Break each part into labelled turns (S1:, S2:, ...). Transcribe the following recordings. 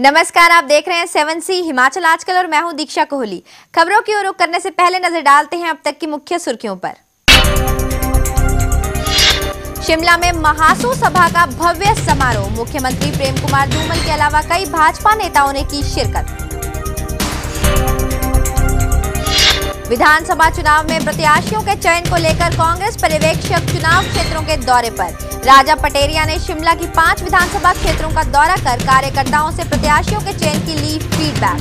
S1: नमस्कार, आप देख रहे हैं 7C हिमाचल आजकल और मैं हूं दीक्षा कोहली। खबरों की ओर रुख करने से पहले नजर डालते हैं अब तक की मुख्य सुर्खियों पर। शिमला में महासू सभा का भव्य समारोह, मुख्यमंत्री प्रेम कुमार धूमल के अलावा कई भाजपा नेताओं ने की शिरकत। विधानसभा चुनाव में प्रत्याशियों के चयन को लेकर कांग्रेस पर्यवेक्षक चुनाव क्षेत्रों के दौरे पर। राजा पटेरिया ने शिमला की 5 विधानसभा क्षेत्रों का दौरा कर कार्यकर्ताओं से प्रत्याशियों के चयन की ली फीडबैक।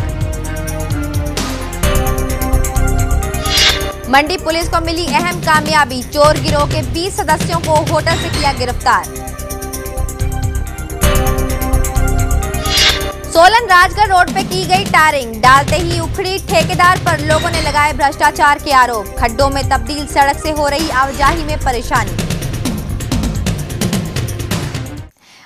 S1: मंडी पुलिस को मिली अहम कामयाबी, चोर गिरोह के 20 सदस्यों को होटल से किया गिरफ्तार। सोलन राजगढ़ रोड पे की गई टारिंग, डालते ही उखड़ी ठेकेदार पर लोगों ने लगाए भ्रष्टाचार के आरोप। खड्डों में तब्दील सड़क से हो रही आवाजाही में परेशानी।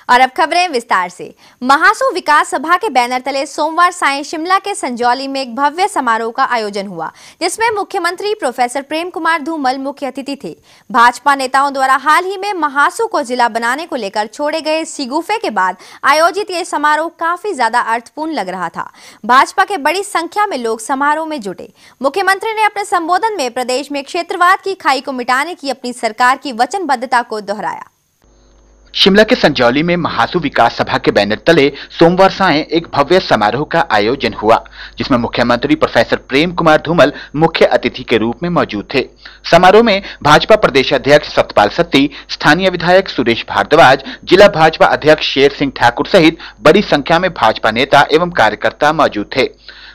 S1: और अब खबरें विस्तार से। महासू विकास सभा के बैनर तले सोमवार सायं शिमला के संजौली में एक भव्य समारोह का आयोजन हुआ, जिसमें मुख्यमंत्री प्रोफेसर प्रेम कुमार धूमल मुख्य अतिथि थे। भाजपा नेताओं द्वारा हाल ही में महासू को जिला बनाने को लेकर छोड़े गए शिगुफे के बाद आयोजित ये समारोह काफी ज्यादा अर्थपूर्ण लग रहा था। भाजपा के बड़ी संख्या में लोग समारोह में जुटे। मुख्यमंत्री ने अपने संबोधन में प्रदेश में क्षेत्रवाद की खाई को मिटाने की अपनी सरकार की वचनबद्धता को दोहराया।
S2: शिमला के संजौली में महासू विकास सभा के बैनर तले सोमवार सायं एक भव्य समारोह का आयोजन हुआ, जिसमें मुख्यमंत्री प्रोफेसर प्रेम कुमार धूमल मुख्य अतिथि के रूप में मौजूद थे। समारोह में भाजपा प्रदेश अध्यक्ष सतपाल सत्ती, स्थानीय विधायक सुरेश भारद्वाज, जिला भाजपा अध्यक्ष शेर सिंह ठाकुर सहित बड़ी संख्या में भाजपा नेता एवं कार्यकर्ता मौजूद थे।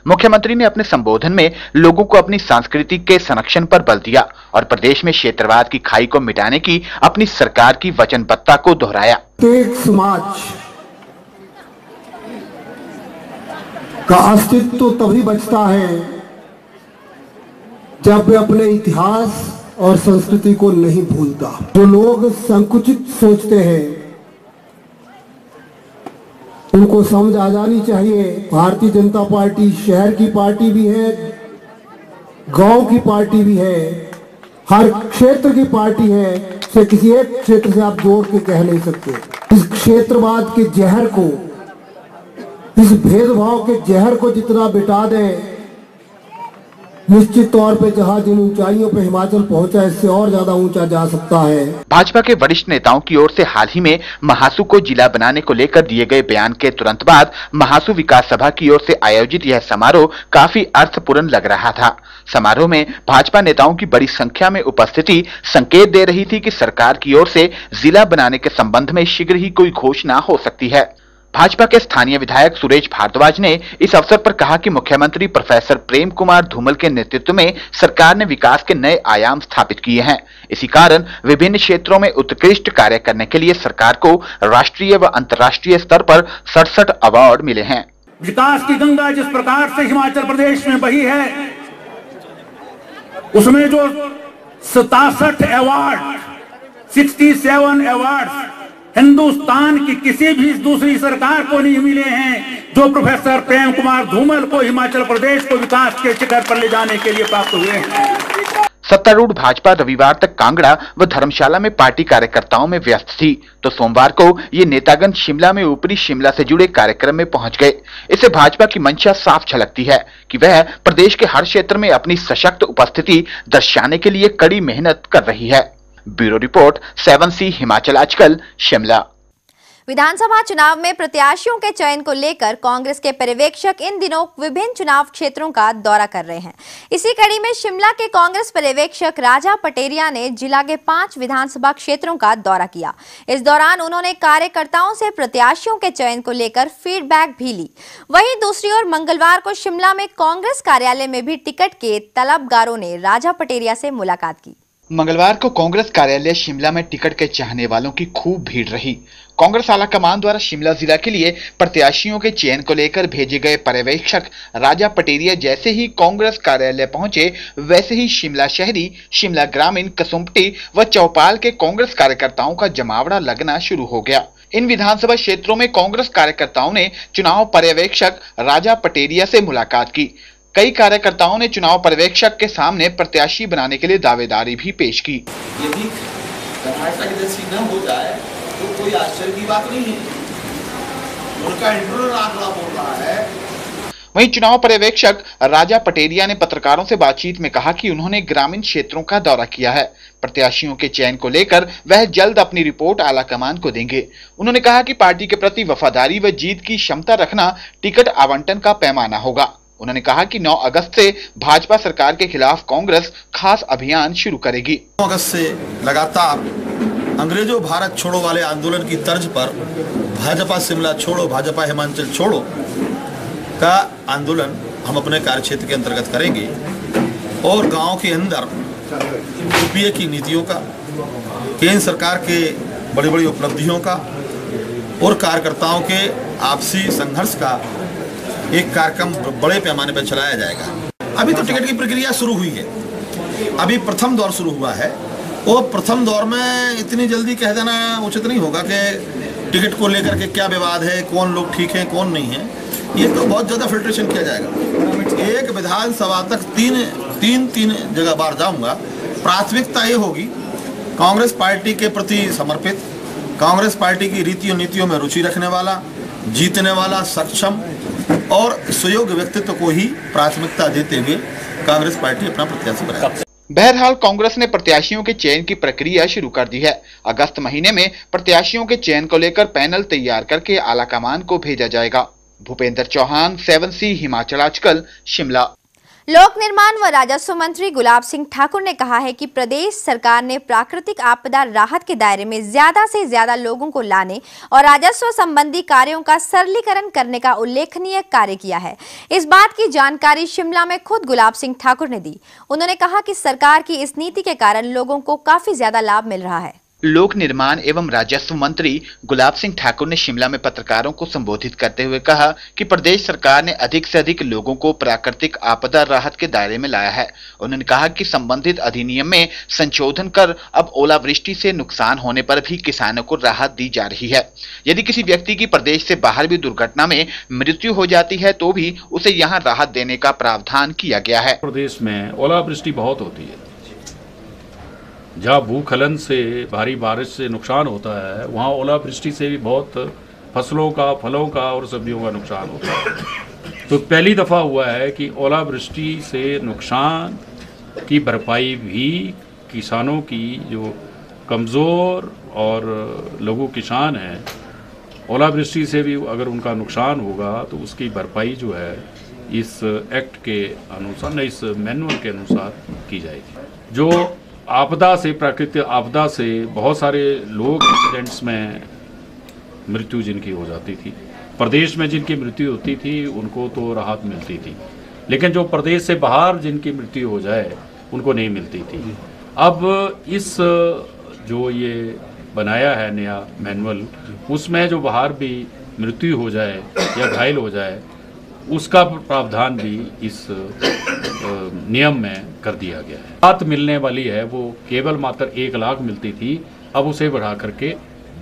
S2: मुख्यमंत्री ने अपने संबोधन में लोगों को अपनी संस्कृति के संरक्षण पर बल दिया और प्रदेश में क्षेत्रवाद की खाई को मिटाने की अपनी सरकार की वचनबद्धता को दोहराया।
S3: एक समाज का अस्तित्व तभी बचता है जब वे अपने इतिहास और संस्कृति को नहीं भूलता। जो लोग संकुचित सोचते हैं उनको समझ आ जानी चाहिए, भारतीय जनता पार्टी शहर की पार्टी भी है, गांव की पार्टी भी है, हर क्षेत्र की पार्टी है। से किसी एक क्षेत्र से आप जोड़ के कह नहीं सकते। इस क्षेत्रवाद के जहर को, इस भेदभाव के जहर को जितना मिटा दें, निश्चित तौर पे जहां जिन ऊंचाइयों पे हिमाचल पहुंचा, इससे और ज्यादा ऊंचा जा सकता है।
S2: भाजपा के वरिष्ठ नेताओं की ओर से हाल ही में महासू को जिला बनाने को लेकर दिए गए बयान के तुरंत बाद महासू विकास सभा की ओर से आयोजित यह समारोह काफी अर्थपूर्ण लग रहा था। समारोह में भाजपा नेताओं की बड़ी संख्या में उपस्थिति संकेत दे रही थी कि सरकार की ओर से जिला बनाने के संबंध में शीघ्र ही कोई घोषणा हो सकती है। भाजपा के स्थानीय विधायक सुरेश भारद्वाज ने इस अवसर पर कहा कि मुख्यमंत्री प्रोफेसर प्रेम कुमार धूमल के नेतृत्व में सरकार ने विकास के नए आयाम स्थापित किए हैं। इसी कारण विभिन्न क्षेत्रों में उत्कृष्ट कार्य करने के लिए सरकार को राष्ट्रीय व अंतर्राष्ट्रीय स्तर पर 67 अवार्ड मिले हैं।
S4: विकास की गंगा जिस प्रकार से हिमाचल प्रदेश में बही है, उसमें जो 67 अवार्ड, 67 अवार्ड हिंदुस्तान की किसी भी दूसरी सरकार को नहीं मिले हैं, जो प्रोफेसर प्रेम कुमार धूमल को हिमाचल प्रदेश को विकास के शिखर पर ले जाने के लिए प्राप्त हुए हैं।
S2: सत्तारूढ़ भाजपा रविवार तक कांगड़ा व धर्मशाला में पार्टी कार्यकर्ताओं में व्यस्त थी, तो सोमवार को ये नेतागण शिमला में ऊपरी शिमला से जुड़े कार्यक्रम में पहुंच गए। इससे भाजपा की मंशा साफ झलकती है कि वह प्रदेश के हर क्षेत्र में अपनी सशक्त उपस्थिति दर्शाने के लिए कड़ी मेहनत कर रही है। ब्यूरो रिपोर्ट 7C हिमाचल आजकल शिमला।
S1: विधानसभा चुनाव में प्रत्याशियों के चयन को लेकर कांग्रेस के पर्यवेक्षक इन दिनों विभिन्न चुनाव क्षेत्रों का दौरा कर रहे हैं। इसी कड़ी में शिमला के कांग्रेस पर्यवेक्षक राजा पटेरिया ने जिला के 5 विधानसभा क्षेत्रों का दौरा किया। इस दौरान उन्होंने कार्यकर्ताओं से प्रत्याशियों के चयन को लेकर फीडबैक भी ली। वहीं दूसरी ओर मंगलवार को शिमला में कांग्रेस कार्यालय में भी टिकट के तलबगारों ने राजा पटेरिया से मुलाकात की।
S2: मंगलवार को कांग्रेस कार्यालय शिमला में टिकट के चाहने वालों की खूब भीड़ रही। कांग्रेस आलाकमान द्वारा शिमला जिला के लिए प्रत्याशियों के चयन को लेकर भेजे गए पर्यवेक्षक राजा पटेरिया जैसे ही कांग्रेस कार्यालय पहुंचे, वैसे ही शिमला शहरी, शिमला ग्रामीण, कसुम्पटी व चौपाल के कांग्रेस कार्यकर्ताओं का जमावड़ा लगना शुरू हो गया। इन विधानसभा क्षेत्रों में कांग्रेस कार्यकर्ताओं ने चुनाव पर्यवेक्षक राजा पटेरिया से मुलाकात की। कई कार्यकर्ताओं ने चुनाव पर्यवेक्षक के सामने प्रत्याशी बनाने के लिए दावेदारी भी पेश की।
S5: यदि कर्नाटक की न हो जाए तो कोई आश्चर्य की बात नहीं है। उनका इंटरव्यू आंकड़ा बोल रहा है।
S2: वहीं चुनाव पर्यवेक्षक राजा पटेरिया ने पत्रकारों से बातचीत में कहा कि उन्होंने ग्रामीण क्षेत्रों का दौरा किया है। प्रत्याशियों के चयन को लेकर वह जल्द अपनी रिपोर्ट आलाकमान को देंगे। उन्होंने कहा कि पार्टी के प्रति वफादारी व जीत की क्षमता रखना टिकट आवंटन का पैमाना होगा। उन्होंने कहा कि 9 अगस्त से भाजपा सरकार के खिलाफ कांग्रेस खास अभियान शुरू करेगी।
S5: 9 अगस्त से लगातार अंग्रेजों भारत छोड़ो वाले आंदोलन की तर्ज पर भाजपा शिमला छोड़ो, भाजपा हिमाचल छोड़ो का आंदोलन हम अपने कार्यक्षेत्र के अंतर्गत करेंगे और गांव के अंदर यूपीए की नीतियों का, केंद्र सरकार के बड़ी बड़ी उपलब्धियों का और कार्यकर्ताओं के आपसी संघर्ष का एक कार्यक्रम बड़े पैमाने पर चलाया जाएगा। अभी तो टिकट की प्रक्रिया शुरू हुई है, अभी प्रथम दौर शुरू हुआ है और प्रथम दौर में इतनी जल्दी कह देना उचित नहीं होगा कि टिकट को लेकर के क्या विवाद है, कौन लोग ठीक हैं कौन नहीं है। ये तो बहुत ज़्यादा फिल्ट्रेशन किया जाएगा। एक विधानसभा तक तीन जगह बार जाऊंगा। प्राथमिकता ये होगी कांग्रेस पार्टी के प्रति समर्पित, कांग्रेस पार्टी की रीतियों नीतियों में रुचि रखने वाला, जीतने वाला, सक्षम और सुयोग्य व्यक्तित्व को ही प्राथमिकता देते हुए कांग्रेस पार्टी अपना प्रत्याशी बनाएगी।
S2: बहरहाल कांग्रेस ने प्रत्याशियों के चयन की प्रक्रिया शुरू कर दी है। अगस्त महीने में प्रत्याशियों के चयन को लेकर पैनल तैयार करके आलाकमान को भेजा जाएगा। भूपेंद्र चौहान, 7C हिमाचल आजकल, शिमला।
S1: लोक निर्माण व राजस्व मंत्री गुलाब सिंह ठाकुर ने कहा है कि प्रदेश सरकार ने प्राकृतिक आपदा राहत के दायरे में ज्यादा से ज्यादा लोगों को लाने और राजस्व संबंधी कार्यों का सरलीकरण करने का उल्लेखनीय कार्य किया है। इस बात की जानकारी शिमला में खुद गुलाब सिंह ठाकुर ने दी। उन्होंने कहा कि सरकार की इस नीति के कारण लोगों को काफी ज्यादा लाभ मिल रहा है।
S2: लोक निर्माण एवं राजस्व मंत्री गुलाब सिंह ठाकुर ने शिमला में पत्रकारों को संबोधित करते हुए कहा कि प्रदेश सरकार ने अधिक से अधिक लोगों को प्राकृतिक आपदा राहत के दायरे में लाया है। उन्होंने कहा कि संबंधित अधिनियम में संशोधन कर अब ओलावृष्टि से नुकसान होने पर भी किसानों को राहत दी जा रही है। यदि किसी व्यक्ति की प्रदेश से बाहर भी दुर्घटना में मृत्यु हो जाती है तो भी उसे यहाँ राहत देने का प्रावधान किया गया है।
S6: प्रदेश में ओलावृष्टि बहुत होती है, जहाँ भूस्खलन से, भारी बारिश से नुकसान होता है, वहाँ ओलावृष्टि से भी बहुत फसलों का, फलों का और सब्जियों का नुकसान होता है। तो पहली दफ़ा हुआ है कि ओलावृष्टि से नुकसान की भरपाई भी किसानों की, जो कमज़ोर और लघु किसान हैं, ओलावृष्टि से भी अगर उनका नुकसान होगा तो उसकी भरपाई जो है इस एक्ट के अनुसार, इस मैनुअल के अनुसार की जाएगी। जो आपदा से, प्राकृतिक आपदा से बहुत सारे लोग एक्सीडेंट्स में मृत्यु जिनकी हो जाती थी, प्रदेश में जिनकी मृत्यु होती थी उनको तो राहत मिलती थी, लेकिन जो प्रदेश से बाहर जिनकी मृत्यु हो जाए उनको नहीं मिलती थी। अब इस जो ये बनाया है नया मैनुअल, उसमें जो बाहर भी मृत्यु हो जाए या घायल हो जाए उसका प्रावधान भी इस नियम में कर दिया गया है। राहत मिलने वाली है वो केवल मात्र 1 लाख मिलती थी, अब उसे बढ़ा करके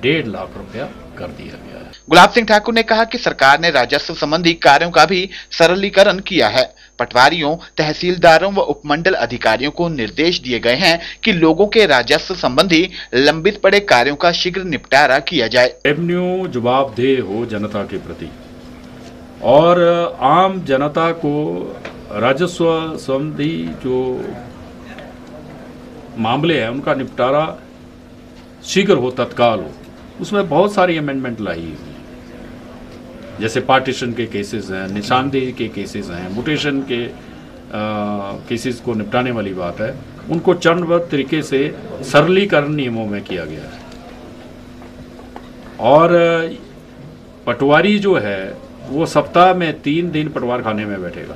S6: 1.5 लाख रुपया कर दिया गया है।
S2: गुलाब सिंह ठाकुर ने कहा कि सरकार ने राजस्व संबंधी कार्यों का भी सरलीकरण किया है। पटवारियों, तहसीलदारों व उपमंडल अधिकारियों को निर्देश दिए गए हैं कि लोगों के राजस्व संबंधी लंबित पड़े कार्यों का शीघ्र निपटारा किया जाए।
S6: रेवेन्यू जवाबदेह हो जनता के प्रति और आम जनता को राजस्व संबंधी जो मामले हैं उनका निपटारा शीघ्र हो, तत्काल हो। उसमें बहुत सारी अमेंडमेंट लाई हुई है, जैसे पार्टीशन के केसेस हैं, निशानदेही के केसेस हैं, म्यूटेशन के केसेस को निपटाने वाली बात है, उनको चरणबद्ध तरीके से सरलीकरण नियमों में किया गया है। और पटवारी जो है वो सप्ताह में 3 दिन पटवार खाने में बैठेगा,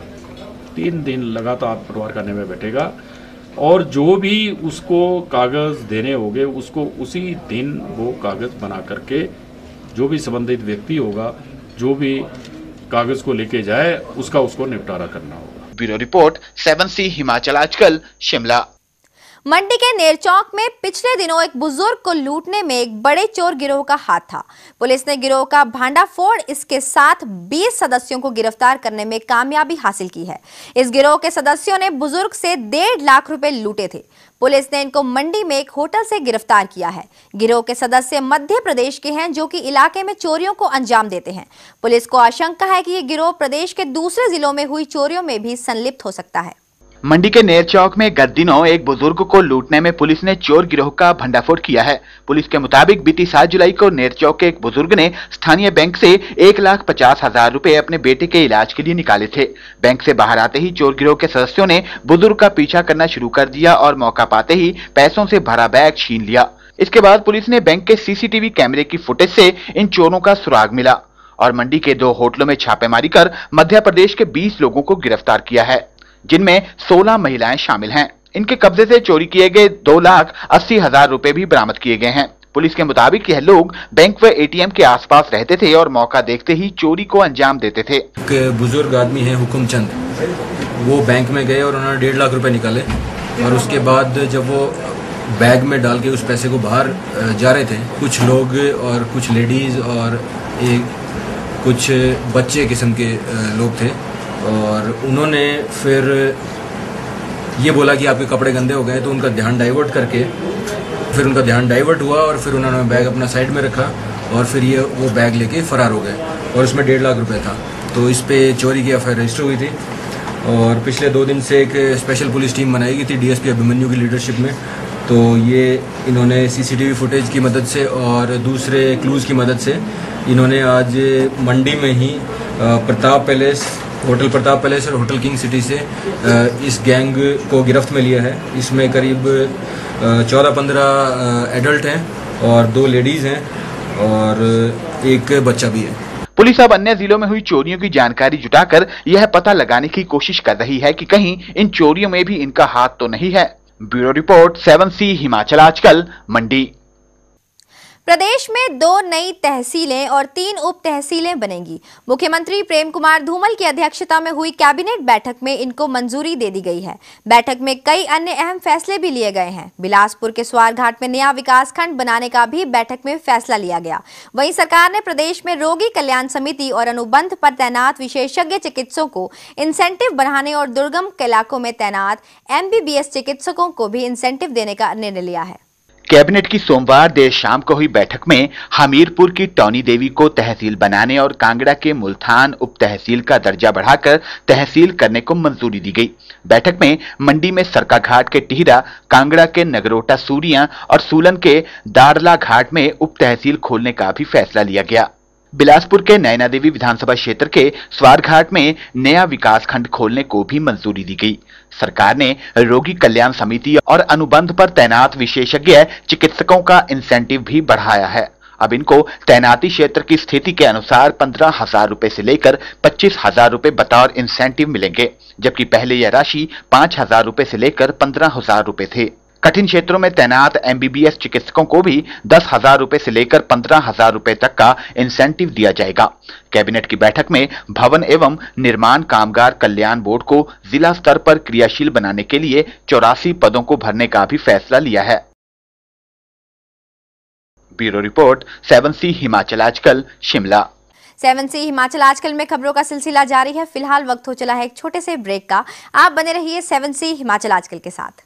S6: 3 दिन लगातार पटवार खाने में बैठेगा और जो भी उसको कागज़ देने होंगे उसको उसी दिन वो कागज़ बना करके जो भी संबंधित व्यक्ति होगा, जो भी कागज़ को लेके जाए उसका उसको निपटारा करना होगा।
S2: ब्यूरो रिपोर्ट, 7C हिमाचल आजकल, शिमला।
S1: मंडी के नेरचौक में पिछले दिनों एक बुजुर्ग को लूटने में एक बड़े चोर गिरोह का हाथ था। पुलिस ने गिरोह का भांडाफोड़ इसके साथ 20 सदस्यों को गिरफ्तार करने में कामयाबी हासिल की है। इस गिरोह के सदस्यों ने बुजुर्ग से 1.5 लाख रुपए लूटे थे। पुलिस ने इनको मंडी में एक होटल से गिरफ्तार किया है। गिरोह के सदस्य मध्य प्रदेश के हैं, जो कि इलाके में चोरियों को अंजाम देते हैं। पुलिस को आशंका है कि ये गिरोह प्रदेश के दूसरे जिलों में हुई चोरियों में भी संलिप्त हो सकता है।
S2: मंडी के नेरचौक में गत दिनों एक बुजुर्ग को लूटने में पुलिस ने चोर गिरोह का भंडाफोड़ किया है। पुलिस के मुताबिक बीती 7 जुलाई को नेरचौक के एक बुजुर्ग ने स्थानीय बैंक से 1,50,000 रुपए अपने बेटे के इलाज के लिए निकाले थे। बैंक से बाहर आते ही चोर गिरोह के सदस्यों ने बुजुर्ग का पीछा करना शुरू कर दिया और मौका पाते ही पैसों से भरा बैग छीन लिया। इसके बाद पुलिस ने बैंक के सीसीटीवी कैमरे की फुटेज से इन चोरों का सुराग मिला और मंडी के 2 होटलों में छापेमारी कर मध्य प्रदेश के 20 लोगों को गिरफ्तार किया है, जिनमें 16 महिलाएं शामिल हैं। इनके कब्जे से चोरी किए गए 2,80,000 रुपए भी बरामद किए गए हैं। पुलिस के मुताबिक यह लोग बैंक व एटीएम के आसपास रहते थे और मौका देखते ही चोरी को अंजाम देते थे।
S7: एक बुजुर्ग आदमी है हुकुमचंद, वो बैंक में गए और उन्होंने 1.5 लाख रुपए निकाले और उसके बाद जब वो बैग में डाल के उस पैसे को बाहर जा रहे थे, कुछ लोग और कुछ लेडीज और कुछ बच्चे किस्म के लोग थे और उन्होंने फिर ये बोला कि आपके कपड़े गंदे हो गए, तो उनका ध्यान डाइवर्ट करके फिर उनका ध्यान डाइवर्ट हुआ और फिर उन्होंने बैग अपना साइड में रखा और फिर ये वो बैग लेके फरार हो गए और उसमें 1.5 लाख रुपए था। तो इस पे चोरी की एफआईआर रजिस्टर हुई थी और पिछले 2 दिन से एक स्पेशल पुलिस टीम बनाई गई थी डीएसपी अभिमन्यु की लीडरशिप में। तो ये इन्होंने सीसीटीवी फुटेज की मदद से और दूसरे क्लूज़ की मदद से इन्होंने आज मंडी में ही होटल प्रताप पैलेस और होटल किंग सिटी से इस गैंग को गिरफ्त में लिया है। इसमें करीब 14-15 एडल्ट हैं और 2 लेडीज़ हैं और एक बच्चा भी है।
S2: पुलिस अब अन्य जिलों में हुई चोरियों की जानकारी जुटाकर यह पता लगाने की कोशिश कर रही है कि कहीं इन चोरियों में भी इनका हाथ तो नहीं है। ब्यूरो रिपोर्ट 7C हिमाचल आजकल, मंडी।
S1: प्रदेश में 2 नई तहसीलें और 3 उप तहसीलें बनेंगी। मुख्यमंत्री प्रेम कुमार धूमल की अध्यक्षता में हुई कैबिनेट बैठक में इनको मंजूरी दे दी गई है। बैठक में कई अन्य अहम फैसले भी लिए गए हैं। बिलासपुर के स्वारघाट में नया विकास खंड बनाने का भी बैठक में फैसला लिया गया। वहीं सरकार ने प्रदेश में रोगी कल्याण समिति और अनुबंध पर तैनात विशेषज्ञ चिकित्सकों को इंसेंटिव बढ़ाने और दुर्गम इलाकों में तैनात MBBS चिकित्सकों को भी इंसेंटिव देने का निर्णय लिया है।
S2: कैबिनेट की सोमवार देर शाम को हुई बैठक में हमीरपुर की टौनी देवी को तहसील बनाने और कांगड़ा के मुल्तान उप तहसील का दर्जा बढ़ाकर तहसील करने को मंजूरी दी गई। बैठक में मंडी में सरकाघाट के टिहरा, कांगड़ा के नगरोटा सूरियां और सूलन के दाड़ला घाट में उप तहसील खोलने का भी फैसला लिया गया। बिलासपुर के नैना देवी विधानसभा क्षेत्र के स्वारघाट में नया विकास खंड खोलने को भी मंजूरी दी गई। सरकार ने रोगी कल्याण समिति और अनुबंध पर तैनात विशेषज्ञ चिकित्सकों का इंसेंटिव भी बढ़ाया है। अब इनको तैनाती क्षेत्र की स्थिति के अनुसार 15,000 रुपए से लेकर 25,000 रुपए बतौर इंसेंटिव मिलेंगे, जबकि पहले यह राशि 5,000 रुपए से लेकर 15,000 रुपए थे। कठिन क्षेत्रों में तैनात MBBS चिकित्सकों को भी 10,000 रुपए से लेकर 15,000 रुपए तक का इंसेंटिव दिया जाएगा। कैबिनेट की बैठक में भवन एवं निर्माण कामगार कल्याण बोर्ड को जिला स्तर पर क्रियाशील बनाने के लिए 84 पदों को भरने का भी फैसला लिया है। ब्यूरो रिपोर्ट 7C हिमाचल आजकल, शिमला।
S1: 7C हिमाचल आजकल में खबरों का सिलसिला जारी है। फिलहाल वक्त हो चला है एक छोटे से ब्रेक का। आप बने रहिए 7C हिमाचल आजकल के साथ।